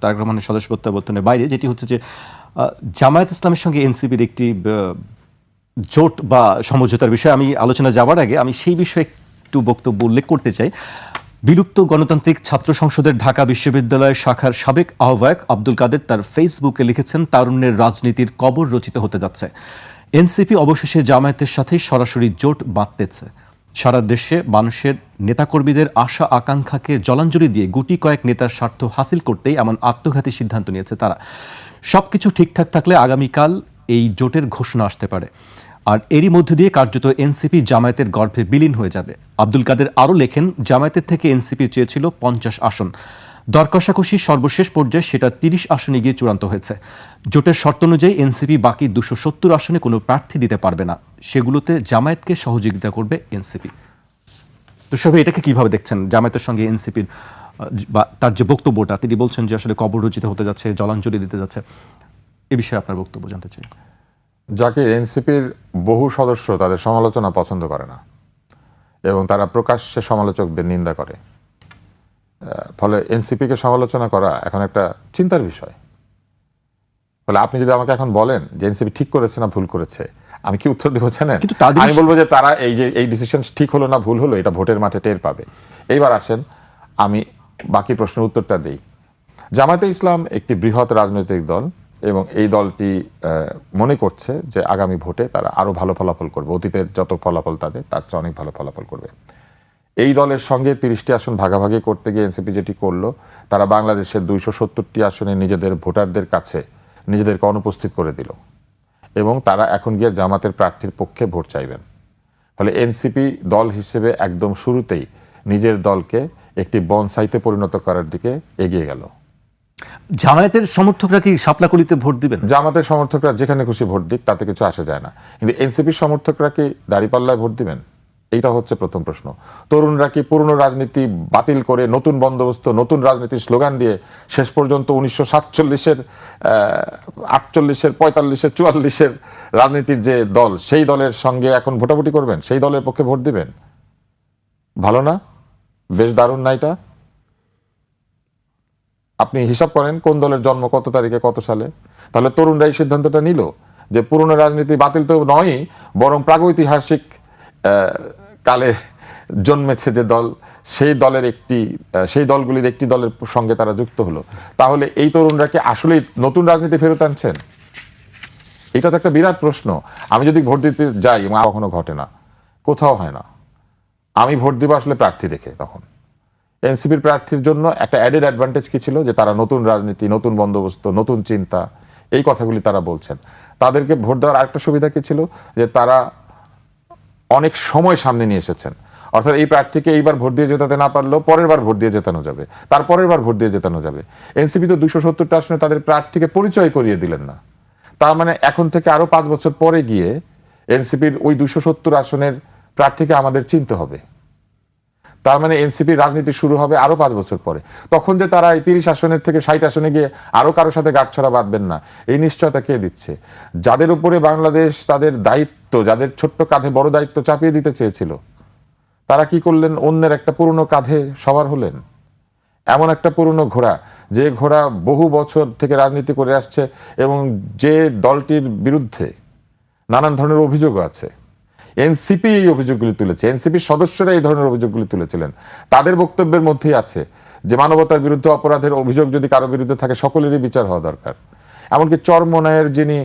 তারেক রহমানের সদস্য প্রত্যাবর্তনের বাইরে, যেটি হচ্ছে যে জামায়াত ইসলামের সঙ্গে এনসিপির একটি জোট বা সমঝোতার বিষয়ে আমি আলোচনা যাওয়ার আগে আমি সেই বিষয়ে একটু বক্তব্য উল্লেখ করতে চাই। বিলুপ্ত গণতান্ত্রিক ছাত্র সংসদের ঢাকা বিশ্ববিদ্যালয় শাখার সাবেক আহ্বায়ক আব্দুল কাদের তার ফেসবুকে লিখেছেন, তারুণ্যের রাজনীতির কবর রচিত হতে যাচ্ছে। এনসিপি অবশেষে জামায়াতের সাথে সরাসরি জোট বাঁধতেছে। সারা দেশে মানুষের নেতাকর্মীদের আশা আকাঙ্ক্ষাকে জলাঞ্জলি দিয়ে গুটি কয়েক নেতার স্বার্থ হাসিল করতেই এমন আত্মঘাতী সিদ্ধান্ত নিয়েছে তারা। সবকিছু ঠিকঠাক থাকলে আগামীকাল এই জোটের ঘোষণা আসতে পারে, আর এরই মধ্যে দিয়ে কার্যত এনসিপি জামায়াতের গর্ভে বিলীন হয়ে যাবে। আব্দুল কাদের আরও লেখেন, জামায়াতের থেকে এনসিপি চেয়েছিল 50 আসন, দর কষাকষির সর্বশেষ পর্যায়ে সেটা 30 আসনে গিয়ে চূড়ান্ত হয়েছে। জোটের শর্ত অনুযায়ী এনসিপি বাকি 270 আসনে কোনো প্রার্থী দিতে পারবে না, সেগুলোতে জামায়াতকে সহযোগিতা করবে এনসিপি। তো সবাই এটাকে কিভাবে দেখছেন, জামায়াতের সঙ্গে এনসিপির বা তার যে বক্তব্যটা, তিনি বলছেন যে আসলে কবর রচিত হতে যাচ্ছে, জলাঞ্জলি দিতে যাচ্ছে, এ বিষয়ে আপনার বক্তব্য জানতে চাই। যাকে এনসিপির বহু সদস্য তাদের সমালোচনা পছন্দ করে না এবং তারা প্রকাশ্যে সমালোচকদের নিন্দা করে, ফলে এনসিপিকে সমালোচনা করা এখন একটা চিন্তার বিষয়। ফলে আপনি যদি আমাকে এখন বলেন যে এনসিপি ঠিক করেছে না ভুল করেছে, আমি কি উত্তর দেবো জানেন? আমি বলবো যে তারা এই ডিসিশন ঠিক হলো না ভুল হলো এটা ভোটের মাঠে টের পাবে। এইবার আসেন আমি বাকি প্রশ্নের উত্তরটা দিই। জামায়াতে ইসলাম একটি বৃহৎ রাজনৈতিক দল এবং এই দলটি মনে করছে যে আগামী ভোটে তারা আরো ভালো ফলাফল করবে, অতীতের যত ফলাফল তাদের তার চেয়ে অনেক ভালো ফলাফল করবে। এই দলের সঙ্গে 30টি আসন ভাগাভাগি করতে গিয়ে এনসিপি যেটি করলো, তারা বাংলাদেশের 270টি আসনে নিজেদের ভোটারদের কাছে নিজেদেরকে অনুপস্থিত করে দিল এবং তারা এখন গিয়ে জামাতের প্রার্থীর পক্ষে ভোট চাইবেন। ফলে এনসিপি দল হিসেবে একদম শুরুতেই নিজের দলকে একটি বনসাইতে পরিণত করার দিকে এগিয়ে গেল। জামায়াতের সমর্থকরা কি শাপলাকলিতে ভোট দিবেন? জামাতের সমর্থকরা যেখানে খুশি ভোট দিক, তাতে কিছু আসে যায় না, কিন্তু এনসিপির সমর্থকরা কি দাঁড়িপাল্লায় ভোট দিবেন? এইটা হচ্ছে প্রথম প্রশ্ন। তরুণরা কি পুরনো রাজনীতি বাতিল করে নতুন বন্দোবস্ত, নতুন রাজনীতির স্লোগান দিয়ে শেষ পর্যন্ত 1947-এর 48-এর 45-এর 44-এর রাজনীতির যে দল, সেই দলের সঙ্গে এখন ভোটাভুটি করবেন, সেই দলের পক্ষে ভোট দিবেন? ভালো না? বেশ দারুণ না এটা? আপনি হিসাব করেন কোন দলের জন্ম কত তারিখে কত সালে, তাহলে তরুণরা এই সিদ্ধান্তটা নিল যে পুরনো রাজনীতি বাতিল তো নয়, বরং প্রাগৈতিহাসিক কালে জন্মেছে যে দল, সেই দলগুলির একটি দলের সঙ্গে তারা যুক্ত হলো। তাহলে এই তরুণরা কি আসলেই নতুন রাজনীতি ফেরত আনছেন? এটা তো একটা বিরাট প্রশ্ন। আমি যদি ভোট দিতে যাই, কখনো ঘটে না, কোথাও হয় না, আমি ভোট দিব আসলে প্রার্থী দেখে। তখন এনসিপির প্রার্থীর জন্য একটা অ্যাডেড অ্যাডভান্টেজ কি ছিল, যে তারা নতুন রাজনীতি, নতুন বন্দোবস্ত, নতুন চিন্তা, এই কথাগুলি তারা বলছেন। তাদেরকে ভোট দেওয়ার আরেকটা সুবিধা কি ছিল, যে তারা অনেক সময় সামনে নিয়ে এসেছেন। অর্থাৎ এই প্রার্থীকে এইবার ভোট দিয়ে জেতাতে না পারলেও পরের বার ভোট দিয়ে জেতানো যাবে, তারপরের বার ভোট দিয়ে জেতানো যাবে। এনসিপি তো 270টা আসনে তাদের প্রার্থীকে পরিচয় করিয়ে দিলেন না। তার মানে এখন থেকে আরো 5 বছর পরে গিয়ে এনসিপির ওই 270 আসনের প্রার্থীকে আমাদের চিনতে হবে। তার মানে এনসিপির রাজনীতি শুরু হবে আরো 5 বছর পরে। তখন যে তারা এই 30 আসনের থেকে 60 আসনে গিয়ে আরো কারোর সাথে গাঁটছড়া বাঁধবেন না, এই নিশ্চয়তা কে দিচ্ছে? যাদের উপরে বাংলাদেশ তাদের দায়িত্ব, যাদের ছোট্ট কাঁধে বড় দায়িত্ব চাপিয়ে দিতে চেয়েছিল, তারা কি করলেন? অন্যের একটা পুরনো কাঁধে সবার হলেন। এমন একটা পুরনো ঘোড়া, যে ঘোড়া বহু বছর থেকে রাজনীতি করে আসছে এবং যে দলটির বিরুদ্ধে নানান ধরনের অভিযোগ আছে। এনসিপি এই অভিযোগগুলি তুলেছে, এনসিপির সদস্যরা এই ধরনের অভিযোগগুলি তুলেছিলেন। তাদের বক্তব্যের মধ্যেই আছে যে মানবতার বিরুদ্ধে অপরাধের অভিযোগ যদি কারো বিরুদ্ধে থাকে, সকলেরই বিচার হওয়া দরকার। এমনকি চরমোনাইয়ের যিনি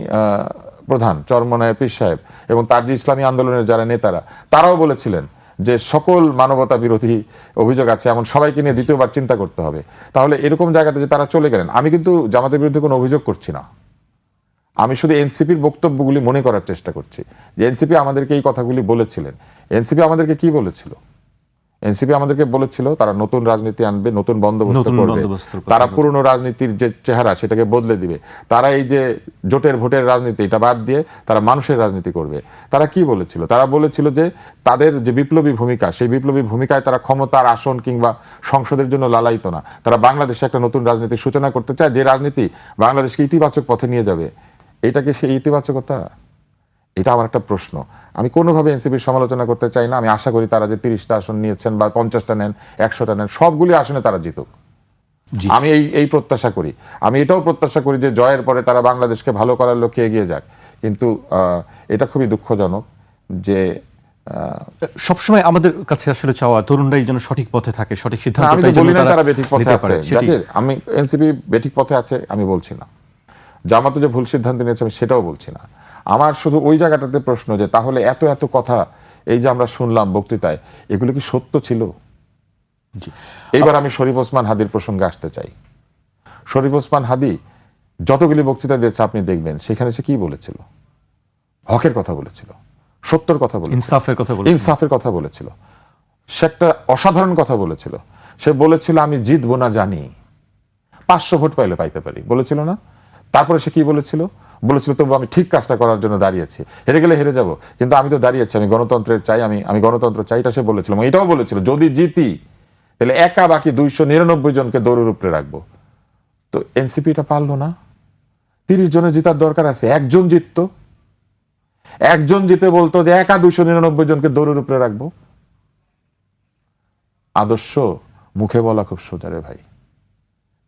প্রধান, চরমোনাইয়ের পীর সাহেব এবং তার যে ইসলামী আন্দোলনের যারা নেতারা, তারাও বলেছিলেন যে সকল মানবতা বিরোধী অভিযোগ আছে, এমন সবাইকে নিয়ে দ্বিতীয়বার চিন্তা করতে হবে। তাহলে এরকম জায়গাতে যে তারা চলে গেলেন, আমি কিন্তু জামাতের বিরুদ্ধে কোনো অভিযোগ করছি না, আমি শুধু এনসিপির বক্তব্যগুলি মনে করার চেষ্টা করছি যে এনসিপি আমাদেরকে এই কথাগুলি বলেছিলেন। এনসিপি আমাদেরকে কি বলেছিল? এনসিপি আমাদেরকে বলেছিল তারা নতুন রাজনীতি আনবে, নতুন বন্দোবস্ত করবে, তারা পুরনো রাজনীতির যে চেহারা সেটাকে বদলে দিবে, তারা এই যে জোটের ভোটের রাজনীতি এটা বাদ দিয়ে তারা মানুষের রাজনীতি করবে। তারা কি বলেছিল? তারা বলেছিল যে তাদের যে বিপ্লবী ভূমিকা, সেই বিপ্লবী ভূমিকায় তারা ক্ষমতার আসন কিংবা সংসদের জন্য লালায়িত না, তারা বাংলাদেশে একটা নতুন রাজনীতির সূচনা করতে চায়, যে রাজনীতি বাংলাদেশকে ইতিবাচক পথে নিয়ে যাবে। এটা কি সেই ইতিবাচকতা? এটা আমার একটা প্রশ্ন। আমি কোনোভাবে এনসিপির সমালোচনা করতে চাই না। আমি আশা করি তারা যে 30টা আসন নিয়েছেন বা 50টা নেন, 100টা নেন, সবগুলি আসনে তারা জিতুক। আমি এই প্রত্যাশা করি। আমি এটাও প্রত্যাশা করি যে জয়ের পরে তারা বাংলাদেশকে ভালো করার লক্ষ্যে এগিয়ে যাক, কিন্তু এটা খুবই দুঃখজনক যে সবসময় আমাদের কাছে আসলে চাওয়া তরুণরাই যেন সঠিক পথে থাকে, সঠিক সিদ্ধান্ত আমি তো বলি না তারা বেঠিক পথে আছে, আমি এনসিপি বেঠিক পথে আছে আমি বলছি না, জামাত যে ভুল সিদ্ধান্ত নিয়েছে আমি সেটাও বলছি না। আমার শুধু ওই জায়গাটাতে প্রশ্ন যে তাহলে এত এত কথা এই যে আমরা শুনলাম বক্তৃতায়, এগুলো কি সত্য ছিল? এইবার আমি শরীফ ওসমান হাদির প্রসঙ্গে আসতে চাই। শরীফ ওসমান হাদি যতগুলি বক্তৃতা দিয়েছে আপনি দেখবেন সেখানে সে কি বলেছিল? হকের কথা বলেছিল, সত্যের কথা বলেছিল, ইনসাফের কথা বলেছিল। সে একটা অসাধারণ কথা বলেছিল। সে বলেছিল আমি জিতবো না জানি, 500 ভোট পাইলে পাইতে পারি, বলেছিল না? তারপরে সে কি বলেছিল? বলেছিল তবু আমি ঠিক কাজটা করার জন্য দাঁড়িয়েছি, হেরে গেলে হেরে যাব কিন্তু আমি তো দাঁড়িয়েছি, আমি গণতন্ত্রের চাই, আমি গণতন্ত্র চাই, এটা সে বলেছিল। এটাও বলেছিল যদি জিতি তাহলে একা বাকি 299 জনকে দৌড়ের উপরে রাখবো। তো এনসিপি এটা পারলো না। 30 জনের জিতার দরকার আছে, একজন জিততো, একজন জিতে বলতো যে একা 299 জনকে দৌড়ের উপরে রাখবো। আদর্শ মুখে বলা খুব সোজা রে ভাই,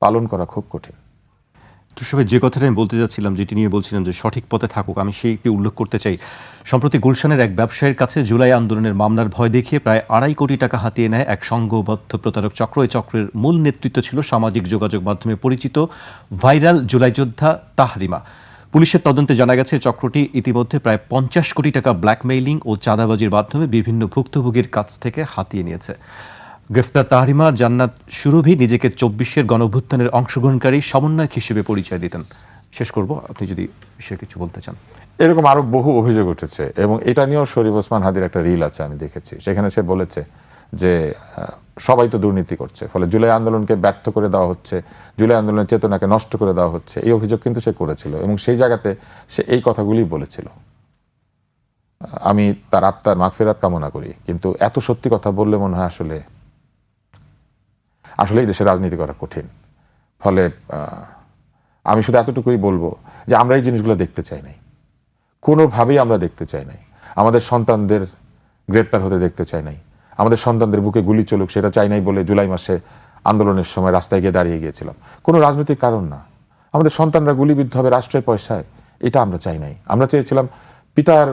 পালন করা খুব কঠিন। সবাই যে কথাটা আমি বলতে যাচ্ছিলাম, যেটি নিয়ে বলছিলাম যে সঠিক পথে থাকুক, আমি সেইটি উল্লেখ করতে চাই। সম্প্রতি গুলশানের এক ব্যবসায়ীর কাছে জুলাই আন্দোলনের মামলার ভয় দেখিয়ে প্রায় 2.5 কোটি টাকা হাতিয়ে নেয় এক সংঘবদ্ধ প্রতারক চক্র। এই চক্রের মূল নেতৃত্ব ছিল সামাজিক যোগাযোগ মাধ্যমে পরিচিত ভাইরাল জুলাই যোদ্ধা তাহরিমা। পুলিশের তদন্তে জানা গেছে চক্রটি ইতিমধ্যে প্রায় 50 কোটি টাকা ব্ল্যাকমেইলিং ও চাঁদাবাজির মাধ্যমে বিভিন্ন ভুক্তভোগীর কাছ থেকে হাতিয়ে নিয়েছে। গ্রেফতার তাহরিমা জান্নাত সুরভি নিজেকে 24-এর গণঅভ্যুত্থানের অংশগ্রহণকারী সমন্বয়ক হিসেবে পরিচয় দিতেন। শেষ করব, আপনি যদি বিষয়ে কিছু বলতে চান। এরকম আরো বহু অভিযোগ উঠেছে এবং এটা নিয়েও শরীফ ওসমান হাদির একটা রিল আছে, আমি দেখেছি। সেখানে সে বলেছে যে সবাই তো দুর্নীতি করছে, ফলে জুলাই আন্দোলনকে ব্যর্থ করে দেওয়া হচ্ছে, জুলাই আন্দোলনের চেতনাকে নষ্ট করে দেওয়া হচ্ছে, এই অভিযোগ কিন্তু সে করেছিল এবং সেই জায়গাতে সে এই কথাগুলি বলেছিল। আমি তার আত্মার মাগফিরাত কামনা করি, কিন্তু এত সত্যি কথা বললে মনে হয় আসলে এই দেশে রাজনীতি করা কঠিন। ফলে আমি শুধু এতটুকুই বলবো যে আমরা এই জিনিসগুলো দেখতে চাই নাই, কোনোভাবেই আমরা দেখতে চাই নাই। আমাদের সন্তানদের গ্রেপ্তার হতে দেখতে চাই নাই, আমাদের সন্তানদের বুকে গুলি চলুক সেটা চাই নাই বলে জুলাই মাসে আন্দোলনের সময় রাস্তায় গিয়ে দাঁড়িয়ে গিয়েছিলাম। কোনো রাজনৈতিক কারণ না। আমাদের সন্তানরা গুলিবিদ্ধ হবে রাষ্ট্রের পয়সায়, এটা আমরা চাই নাই। আমরা চেয়েছিলাম পিতার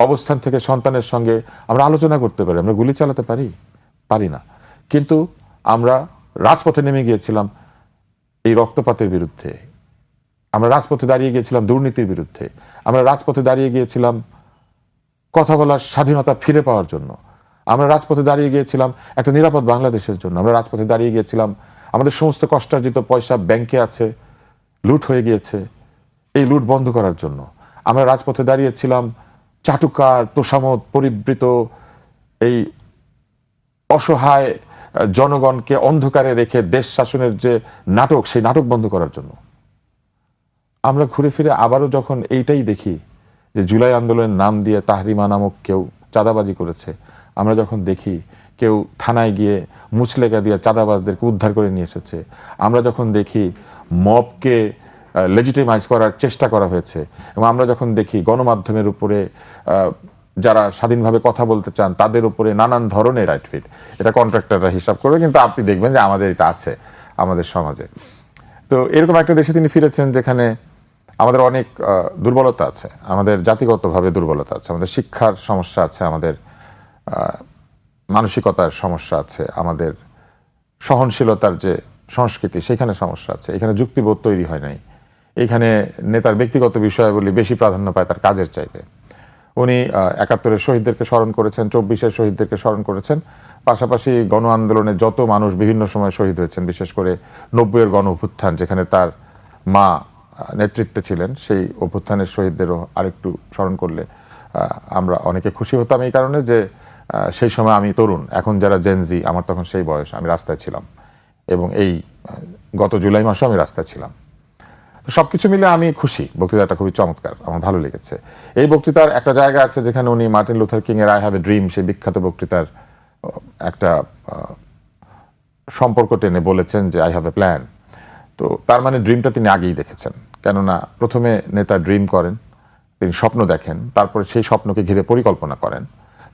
অবস্থান থেকে সন্তানের সঙ্গে আমরা আলোচনা করতে পারি, আমরা গুলি চালাতে পারি না, কিন্তু আমরা রাজপথে নেমে গিয়েছিলাম এই রক্তপাতের বিরুদ্ধে, আমরা রাজপথে দাঁড়িয়ে গিয়েছিলাম দুর্নীতির বিরুদ্ধে, আমরা রাজপথে দাঁড়িয়ে গিয়েছিলাম কথা বলার স্বাধীনতা ফিরে পাওয়ার জন্য, আমরা রাজপথে দাঁড়িয়ে গিয়েছিলাম একটা নিরাপদ বাংলাদেশের জন্য, আমরা রাজপথে দাঁড়িয়ে গিয়েছিলাম আমাদের সমস্ত কষ্টার্জিত পয়সা ব্যাংকে আছে, লুট হয়ে গিয়েছে, এই লুট বন্ধ করার জন্য। আমরা রাজপথে দাঁড়িয়েছিলাম চাটুকার তোষামোদ পরিবৃত এই অসহায় জনগণকে অন্ধকারে রেখে দেশ শাসনের যে নাটক, সেই নাটক বন্ধ করার জন্য। আমরা ঘুরে ফিরে আবারও যখন এইটাই দেখি যে জুলাই আন্দোলনের নাম দিয়ে তাহরিমা নামক কেউ চাঁদাবাজি করেছে, আমরা যখন দেখি কেউ থানায় গিয়ে মুচলেকা দিয়ে চাঁদাবাজদেরকে উদ্ধার করে নিয়ে এসেছে, আমরা যখন দেখি মবকে লেজিটিমাইজ করার চেষ্টা করা হয়েছে, এবং আমরা যখন দেখি গণমাধ্যমের উপরে যারা স্বাধীনভাবে কথা বলতে চান তাদের উপরে নানান ধরনের রাইটফিট, এটা কন্ট্রাক্টররা হিসাব করবে, কিন্তু আপনি দেখবেন যে আমাদের এটা আছে আমাদের সমাজে। তো এরকম একটা দেশে তিনি ফিরেছেন যেখানে আমাদের অনেক দুর্বলতা আছে, আমাদের জাতিগতভাবে দুর্বলতা আছে, আমাদের শিক্ষার সমস্যা আছে, আমাদের মানসিকতার সমস্যা আছে, আমাদের সহনশীলতার যে সংস্কৃতি সেখানে সমস্যা আছে, এখানে যুক্তিবোধ তৈরি হয় নাই, এখানে নেতার ব্যক্তিগত বিষয়াবলী বেশি প্রাধান্য পায় তার কাজের চাইতে। উনি ৭১-এর শহীদদেরকে স্মরণ করেছেন, ২৪-এর শহীদদেরকে স্মরণ করেছেন, পাশাপাশি গণ আন্দোলনে যত মানুষ বিভিন্ন সময় শহীদ হয়েছেন, বিশেষ করে ৯০-এর গণ অভ্যুত্থান যেখানে তার মা নেতৃত্বে ছিলেন, সেই অভ্যুত্থানের শহীদদেরও আরেকটু স্মরণ করলে আমরা অনেকে খুশি হতাম, এই কারণে যে সেই সময় আমি তরুণ, এখন যারা জেনজি, আমার তখন সেই বয়স, আমি রাস্তায় ছিলাম এবং এই গত জুলাই মাসেও আমি রাস্তায় ছিলাম। সবকিছু মিলে আমি খুশি, বক্তৃতাটা খুবই চমৎকার, আমার ভালো লেগেছে। এই বক্তৃতার একটা জায়গা আছে যেখানে উনি মার্টিন লুথার কিং এর আই হ্যাভ এ ড্রিম, সেই বিখ্যাত বক্তৃতার একটা সম্পর্ক টেনে বলেছেন যে আই হ্যাভ এ প্ল্যান। তো তার মানে ড্রিমটা তিনি আগেই দেখেছেন, কেননা প্রথমে নেতা ড্রিম করেন, তিনি স্বপ্ন দেখেন, তারপরে সেই স্বপ্নকে ঘিরে পরিকল্পনা করেন,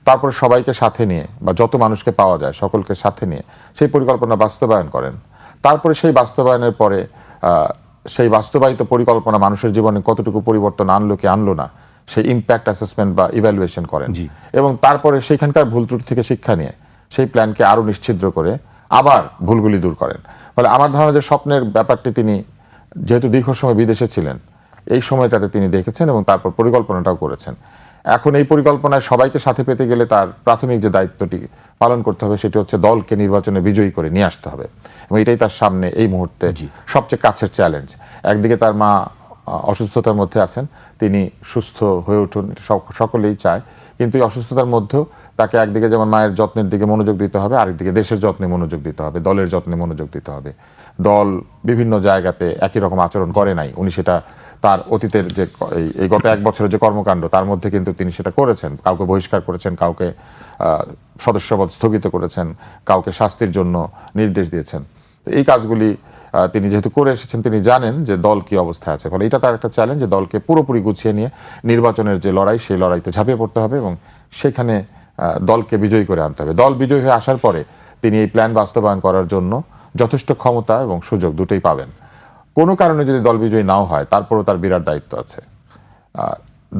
তারপরে সবাইকে সাথে নিয়ে বা যত মানুষকে পাওয়া যায় সকলকে সাথে নিয়ে সেই পরিকল্পনা বাস্তবায়ন করেন, তারপরে সেই বাস্তবায়নের পরে সেই বাস্তবায়িত পরিকল্পনা মানুষের জীবনে কতটুকু পরিবর্তন আনলো কি আনলো না, সেই ইম্প্যাক্ট অ্যাসেসমেন্ট বা ইভ্যালুয়েশন করেন এবং তারপরে সেখানকার ভুল ত্রুটি থেকে শিক্ষা নিয়ে সেই প্ল্যানকে আরো নিশ্ছিদ্র করে আবার ভুলগুলি দূর করেন। ফলে আমার ধারণা যে স্বপ্নের ব্যাপারটি তিনি যেহেতু দীর্ঘ সময় বিদেশে ছিলেন, এই সময়টাতে তিনি দেখেছেন এবং তারপর পরিকল্পনাটাও করেছেন। এখন এই পরিকল্পনায় সবাইকে সাথে পেতে গেলে তার প্রাথমিক যে দায়িত্বটি পালন করতে হবে সেটি হচ্ছে দলকে নির্বাচনে বিজয়ী করে নিয়ে আসতে হবে এবং এটাই তার সামনে এই মুহূর্তে সবচেয়ে কাছের চ্যালেঞ্জ। একদিকে তার মা অসুস্থতার মধ্যে আছেন, তিনি সুস্থ হয়ে উঠুন সকলেই চায়, কিন্তু এই অসুস্থতার মধ্যেও তাকে একদিকে যেমন মায়ের যত্নের দিকে মনোযোগ দিতে হবে, আরেকদিকে দেশের যত্নে মনোযোগ দিতে হবে, দলের যত্নে মনোযোগ দিতে হবে। দল বিভিন্ন জায়গাতে একই রকম আচরণ করে নাই, উনি সেটা তার অতীতের যে এই গত এক বছরের যে কর্মকাণ্ড তার মধ্যে কিন্তু তিনি সেটা করেছেন। কাউকে বহিষ্কার করেছেন, কাউকে সদস্যপদ স্থগিত করেছেন, কাউকে শাস্তির জন্য নির্দেশ দিয়েছেন। তো এই কাজগুলি তিনি যেহেতু করে এসেছেন, তিনি জানেন যে দল কি অবস্থায় আছে। ফলে এটা তার একটা চ্যালেঞ্জ যে দলকে পুরোপুরি গুছিয়ে নিয়ে নির্বাচনের যে লড়াই, সেই লড়াইতে ঝাঁপিয়ে পড়তে হবে এবং সেখানে দলকে বিজয়ী করে আনতে হবে। দল বিজয়ী হয়ে আসার পরে তিনি এই প্ল্যান বাস্তবায়ন করার জন্য যথেষ্ট ক্ষমতা এবং সুযোগ দুটোই পাবেন। কোনো কারণে যদি দল বিজয়ী নাও হয়, তারপরেও তার বিরাট দায়িত্ব আছে।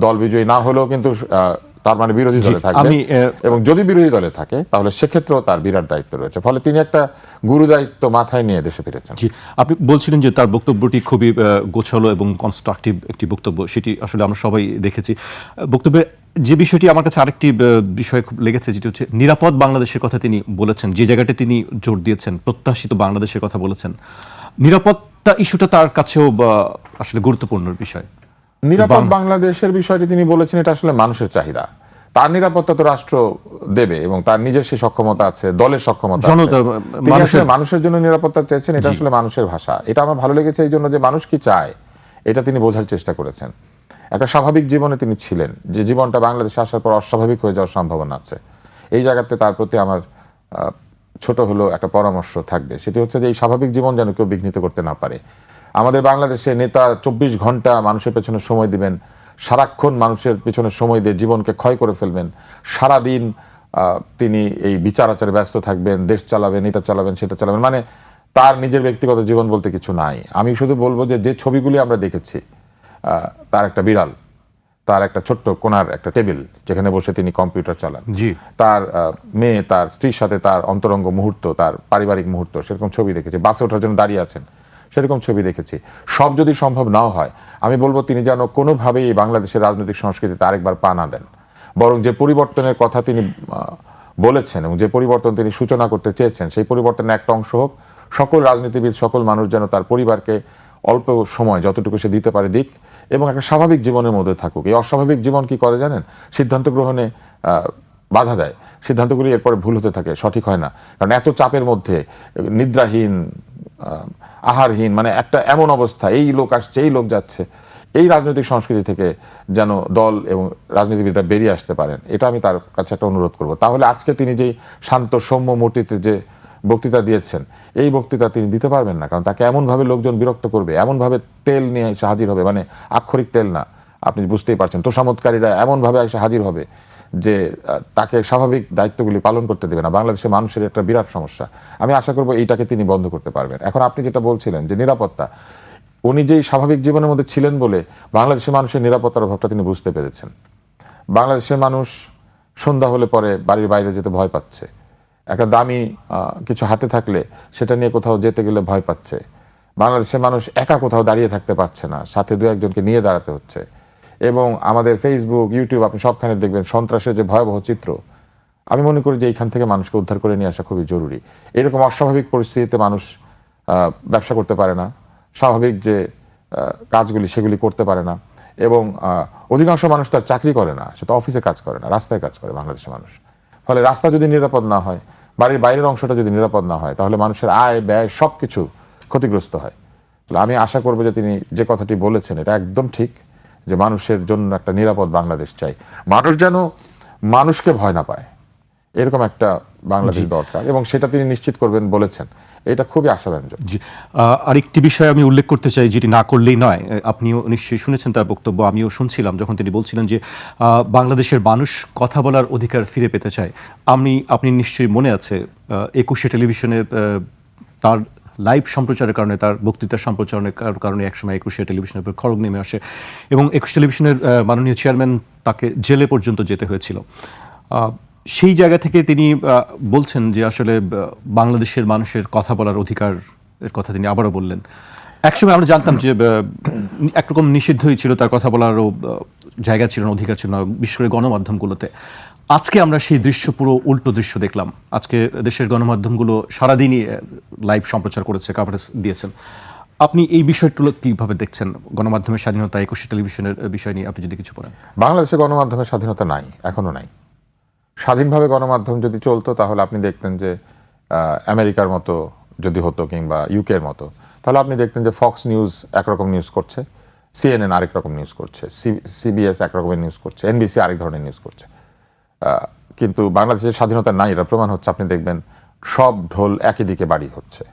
দল বিজয়ী না হলেও কিন্তু তার মানে বিরোধী দলে থাকবে এবং যদি বিরোধী দলে থাকে তাহলে সেক্ষেত্রেও তার বিরাট দায়িত্ব রয়েছে। ফলে তিনি একটা গুরু দায়িত্ব মাথায় নিয়ে দেশে ফিরেছেন। জি, আপনি বলছিলেন যে তার বক্তব্যটি খুবই গোছালো এবং কনস্ট্রাকটিভ একটি বক্তব্য, সেটি আসলে আমরা সবাই দেখেছি। বক্তব্যের যে বিষয়টি আমার কাছে আরেকটি বিষয় খুব লেগেছে, যেটি হচ্ছে নিরাপদ বাংলাদেশের কথা তিনি বলেছেন, যে জায়গাটি তিনি জোর দিয়েছেন প্রত্যাশিত বাংলাদেশের কথা বলেছেন। নিরাপত্তা ইস্যুটা তার কাছেও আসলে গুরুত্বপূর্ণ বিষয়। নিরাপদ বাংলাদেশের বিষয়টি তিনি বলেছেন, এটা আসলে মানুষের চাহিদা। তার নিরাপত্তা তো রাষ্ট্র দেবে এবং তার নিজের সেই সক্ষমতা আছে, দলের সক্ষমতা আছে। মানুষের জন্য নিরাপত্তা চেয়েছেন, এটা আসলে মানুষের ভাষা। এটা আমার ভালো লেগেছে এই জন্য যে মানুষ কি চায় এটা তিনি বোঝার চেষ্টা করেছেন। একটা স্বাভাবিক জীবনে তিনি ছিলেন, যে জীবনটা বাংলাদেশে আসার পর অস্বাভাবিক হয়ে যাওয়ার সম্ভাবনা আছে। এই জায়গাতে তার প্রতি আমার ছোট হলো একটা পরামর্শ থাকবে, সেটি হচ্ছে যে এই স্বাভাবিক জীবন যেন কেউ বিঘ্নিত করতে না পারে। আমাদের বাংলাদেশে নেতা 24 ঘন্টা মানুষের পেছনে সময় দিবেন, সারাক্ষণ মানুষের পিছনে সময় দিয়ে জীবনকে ক্ষয় করে ফেলবেন, সারাদিন তিনি এই বিচার আচারে ব্যস্ত থাকবেন, দেশ চালাবেন, এটা চালাবেন, সেটা চালাবেন, মানে তার নিজের ব্যক্তিগত জীবন বলতে কিছু নাই। আমি শুধু বলবো যে যে ছবিগুলি আমরা দেখেছি, তার একটা বিড়াল, তার একটা ছোট্ট কোণার একটা টেবিল যেখানে বসে তিনি কম্পিউটার চালান, তার মেয়ে, তার স্ত্রীর সাথে তার অন্তরঙ্গ মুহূর্ত, তার পারিবারিক মুহূর্ত, সেরকম ছবি দেখেছি। বাসে ওঠার জন্য দাঁড়িয়ে আছেন, সেরকম ছবি দেখেছি। সব যদি সম্ভব নাও হয়, আমি বলবো তিনি যেন কোনোভাবেই বাংলাদেশের রাজনৈতিক সংস্কৃতিতে আরেকবার পা না দেন, বরং যে পরিবর্তনের কথা তিনি বলেছেন এবং যে পরিবর্তন তিনি সূচনা করতে চেয়েছেন, সেই পরিবর্তনের একটা অংশ হোক সকল রাজনীতিবিদ, সকল মানুষ যেন তার পরিবারকে অল্প সময় যতটুকু সে দিতে পারে দিক এবং একটা স্বাভাবিক জীবনের মধ্যে থাকুক। এই অস্বাভাবিক জীবন কি করে জানেন? সিদ্ধান্ত গ্রহণে বাধা দেয়, সিদ্ধান্তগুলি এরপরে ভুল হতে থাকে, সঠিক হয় না। কারণ এত চাপের মধ্যে নিদ্রাহীন, আহারহীন, মানে একটা এমন অবস্থা, এই লোক আসছে, এই লোক যাচ্ছে, এই রাজনৈতিক সংস্কৃতি থেকে যেন দল এবং রাজনীতিবিদরা বেরিয়ে আসতে পারেন, এটা আমি তার কাছে একটা অনুরোধ করব। তাহলে আজকে তিনি যেই শান্ত সৌম্য মূর্তিতে যে বক্তৃতা দিয়েছেন, এই বক্তৃতা তিনি দিতে পারবেন না, কারণ তাকে এমনভাবে লোকজন বিরক্ত করবে, এমনভাবে তেল নিয়ে এসে হাজির হবে, মানে আক্ষরিক তেল না, আপনি বুঝতেই পারছেন, তোষামতকারীরা এমনভাবে এসে হাজির হবে যে তাকে স্বাভাবিক দায়িত্বগুলি পালন করতে দেবে না। বাংলাদেশের মানুষের একটা বিরাট সমস্যা। আমি আশা করব এইটাকে তিনি বন্ধ করতে পারবেন। এখন আপনি যেটা বলছিলেন যে নিরাপত্তা, উনি যেই স্বাভাবিক জীবনের মধ্যে ছিলেন বলে বাংলাদেশের মানুষের নিরাপত্তার অভাবটা তিনি বুঝতে পেরেছেন। বাংলাদেশের মানুষ সন্ধ্যা হলে পরে বাড়ির বাইরে যেতে ভয় পাচ্ছে, একটা দামি কিছু হাতে থাকলে সেটা নিয়ে কোথাও যেতে গেলে ভয় পাচ্ছে। বাংলাদেশের মানুষ একা কোথাও দাঁড়িয়ে থাকতে পারছে না, সাথে দু একজনকে নিয়ে দাঁড়াতে হচ্ছে। এবং আমাদের ফেসবুক, ইউটিউব, আপনি সবখানে দেখবেন সন্ত্রাসের যে ভয়াবহ চিত্র। আমি মনে করি যে এইখান থেকে মানুষকে উদ্ধার করে নিয়ে আসা খুবই জরুরি। এরকম অস্বাভাবিক পরিস্থিতিতে মানুষ ব্যবসা করতে পারে না, স্বাভাবিক যে কাজগুলি সেগুলি করতে পারে না, এবং অধিকাংশ মানুষ তার চাকরি করে না, সেটা অফিসে কাজ করে না, রাস্তায় কাজ করে বাংলাদেশের মানুষ। ফলে রাস্তা যদি নিরাপদ না হয়, বাড়ির বাইরের অংশটা যদি নিরাপদ না হয়, তাহলে মানুষের আয় ব্যয় সব কিছু ক্ষতিগ্রস্ত হয়। আমি আশা করবো যে তিনি যে কথাটি বলেছেন এটা একদম ঠিক, যে মানুষের জন্য একটা নিরাপদ বাংলাদেশ চাই, মানুষ যেন মানুষকে ভয় না পায়, এরকম একটা বাংলাদেশ দরকার, এবং সেটা তিনি নিশ্চিত করবেন বলেছেন। এটা খুবই আশাব্যঞ্জক। জি, আরেকটি বিষয় আমি উল্লেখ করতে চাই, যেটি না করলেই নয়। আপনিও নিশ্চয়ই শুনেছেন তার বক্তব্য, আমিও শুনছিলাম যখন তিনি বলছিলেন যে বাংলাদেশের মানুষ কথা বলার অধিকার ফিরে পেতে চায়। আপনি নিশ্চয়ই মনে আছে 21শে টেলিভিশনে তার লাইভ সম্প্রচারের কারণে, তার বক্তৃতার সম্প্রচারের কারণে একসময় একুশে টেলিভিশনের উপর খড়গ নেমে আসে এবং একুশ টেলিভিশনের মাননীয় চেয়ারম্যান তাকে জেলে পর্যন্ত যেতে হয়েছিল। সেই জায়গা থেকে তিনি বলছেন যে আসলে বাংলাদেশের মানুষের কথা বলার অধিকার এর কথা তিনি আবারও বললেন। একসময় আমরা জানতাম যে একরকম নিষিদ্ধই ছিল, তার কথা বলারও জায়গা ছিল না, অধিকার ছিল না, বিশেষ করে গণমাধ্যমগুলোতে। আজকে আমরা সেই দৃশ্য, পুরো উল্টো দৃশ্য দেখলাম। আজকে দেশের গণমাধ্যমগুলো সারাদিনই লাইভ সম্প্রচার করেছে, কভারেজ দিয়েছেন। আপনি এই বিষয়গুলো কীভাবে দেখছেন? গণমাধ্যমের স্বাধীনতা, একুশে টেলিভিশনের বিষয় নিয়ে আপনি যদি কিছু বলেন। বাংলাদেশে গণমাধ্যমের স্বাধীনতা নাই, এখনো নাই। স্বাধীনভাবে গণমাধ্যম যদি চলতো তাহলে আপনি দেখতেন যে আমেরিকার মতো যদি হতো কিংবা ইউকের মতো, তাহলে আপনি দেখতেন যে ফক্স নিউজ একরকম নিউজ করছে, সিএনএন আরেক রকম নিউজ করছে, সিবিএস এক রকমের নিউজ করছে, এনবিসি আরেক ধরনের নিউজ করছে। কিন্তু বাংলাদেশের স্বাধীনতা নাই, এটা প্রমাণ হচ্ছে। আপনি দেখবেন সব ঢোল একই দিকে বাড়ি হচ্ছে,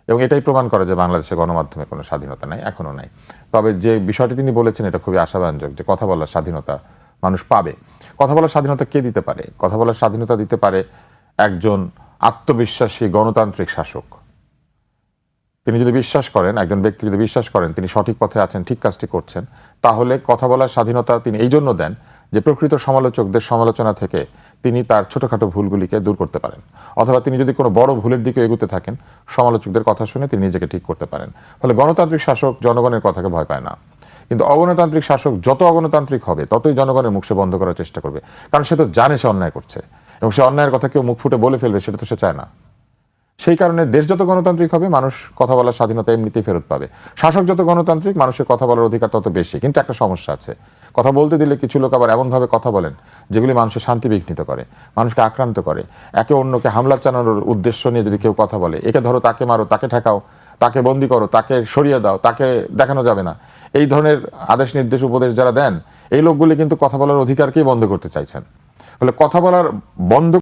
এবং এটাই প্রমাণ করে যে বাংলাদেশের গণমাধ্যমে কোনো স্বাধীনতা নাই, এখনো নাই। তবে যে বিষয়টি তিনি বলেছেন এটা খুবই আশাব্যঞ্জক, যে কথা বলার স্বাধীনতা মানুষ পাবে। কথা বলার স্বাধীনতা কে দিতে পারে? কথা বলার স্বাধীনতা দিতে পারে একজন আত্মবিশ্বাসী গণতান্ত্রিক শাসক। তিনি যদি বিশ্বাস করেন, একজন ব্যক্তি যদি বিশ্বাস করেন তিনি সঠিক পথে আছেন, ঠিক কাজটি করছেন, তাহলে কথা বলার স্বাধীনতা তিনি এই জন্য দেন যে প্রকৃত সমালোচকদের সমালোচনা থেকে তিনি তার ছোটখাটো ভুলগুলিকে দূর করতে পারেন, অথবা তিনি যদি কোনো বড় ভুলের দিকে এগুতে থাকেন, সমালোচকদের কথা শুনে তিনি নিজেকে ঠিক করতে পারেন। ফলে গণতান্ত্রিক শাসক জনগণের কথাকে ভয় পায় না। কিন্তু অগণতান্ত্রিক শাসক যত অগণতান্ত্রিক হবে ততই জনগণের মুখ সে বন্ধ করার চেষ্টা করবে, কারণ সে তো জানে সে অন্যায় করছে, এবং সে অন্যায়ের কথা কেউ মুখ ফুটে বলে ফেলবে সেটা তো সে চায় না। সেই কারণে দেশ যত গণতান্ত্রিক হবে মানুষ কথা বলার স্বাধীনতা এমনিতেই ফেরত পাবে। শাসক যত গণতান্ত্রিক মানুষের কথা বলার অধিকার তত বেশি। কিন্তু একটা সমস্যা আছে, কথা বলতে দিলে কিছু লোক আবার এমনভাবে কথা বলেন যেগুলি মানুষের শান্তি বিঘ্নিত করে, মানুষকে আক্রান্ত করে। একে অন্যকে হামলা চালানোর উদ্দেশ্য নিয়ে যদি কেউ কথা বলে, একে ধরো, তাকে মারো, তাকে ঠেকাও, তাকে বন্দি করো, তাকে সরিয়ে দাও, তাকে দেখানো যাবে না, এই ধরনের আদেশ নির্দেশ উপদেশ যারা দেন, এই লোকগুলি কিন্তু কথা বলার অধিকারকেই বন্ধ করতে চাইছেন। ফলে কথা বলার বন্ধ